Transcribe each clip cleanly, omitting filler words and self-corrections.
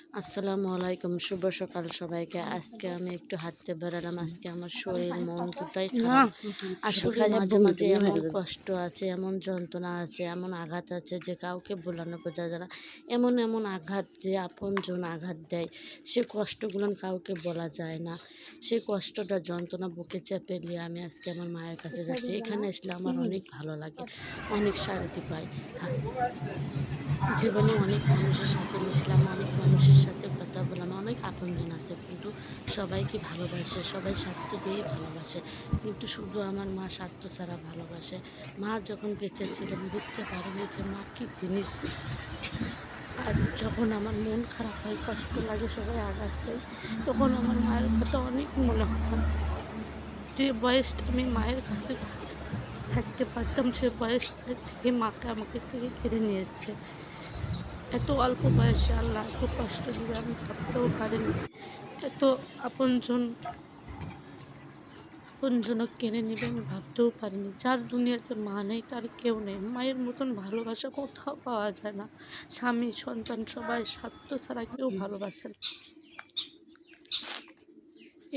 আসসালামু আলাইকুম, শুভ সকাল সবাইকে। আজকে আমি একটু হাঁটতে বেরালাম। আজকে আমার শরীর মন দুটাই খারাপ। আসলে মাঝে মাঝে এমন কষ্ট আছে, এমন যন্ত্রণা আছে, এমন আঘাত আছে যে কাউকে বোঝানো যায় না। এমন এমন আঘাত যে আপনজন আঘাত দেয়, সে কষ্টগুলো কাউকে বলা যায় না। সে কষ্টটা যন্ত্রণা বুকে চেপে নিয়ে আমি আজকে আমার মায়ের কাছে যাচ্ছি। এখানে আসলে আমার অনেক ভালো লাগে, অনেক শান্তি পাই। জীবনে অনেক মানুষের সাথে মিশলাম, অনেক মানুষের সাথে কথা বললাম, অনেক আপনজন আছে, কিন্তু সবাইকে ভালোবাসে, সবাই স্বার্থ দিয়েই ভালোবাসে, কিন্তু শুধু আমার মা স্বার্থ ছাড়া ভালোবাসে। মা যখন বেঁচে ছিলেন বুঝতে পারিনি যে মা কী জিনিস। আর যখন আমার মন খারাপ হয়, কষ্ট লাগে, সবাই আঘাত দেয়, তখন আমার মায়ের কথা অনেক মনে হয়। যে বয়সটা আমি মায়ের কাছে থাকতে পারতাম, সে বয়সটা থেকে মাকে আমাকে থেকে কেড়ে নিয়েছে। এত অল্প বয়সে আল্লাহ এত কষ্ট দিবে আমি ভাবতেও পারিনি। এত আপনজন আপনজনক কেড়ে নেবে আমি ভাবতেও পারিনি। যার দুনিয়াতে মা নেই তার কেউ নেই। মায়ের মতন ভালোবাসা কোথাও পাওয়া যায় না। স্বামী সন্তান সবাই স্বার্থ ছাড়া কেউ ভালোবাসে না।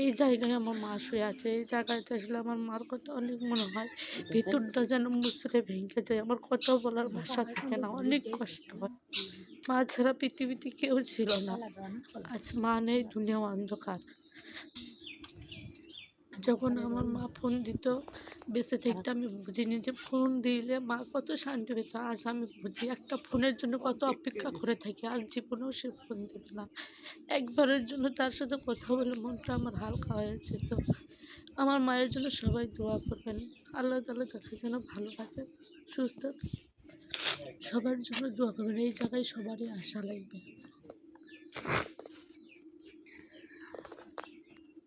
এই জায়গায় আমার মা শুয়ে আছে, এই জায়গাতে আসলে আমার মার কথা অনেক মনে হয়। ভিতরটা যেন মুচড়ে ভেঙে যায়, আমার কথা বলার ভাষা থাকে না, অনেক কষ্ট হয়। মা ছাড়া পৃথিবীতে কেউ ছিল না, আজ মা নেই, দুনিয়া অন্ধকার। যখন আমার মা ফোন দিত বেঁচে থাকতে আমি বুঝিনি যে ফোন দিলে মা কত শান্তি পেত। আজ আমি বুঝি একটা ফোনের জন্য কত অপেক্ষা করে থাকি, আর জীবনেও সে ফোন দেবে না। একবারের জন্য তার সাথে কথা বলে মনটা আমার হালকা হয়ে যেত। আমার মায়ের জন্য সবাই দোয়া করবেন, আল্লাহ তাআলা তাকে যেন ভালো রাখে, সুস্থ সবার জন্য দোয়া করবেন। এই জায়গায় সবারই আশা লাগবে।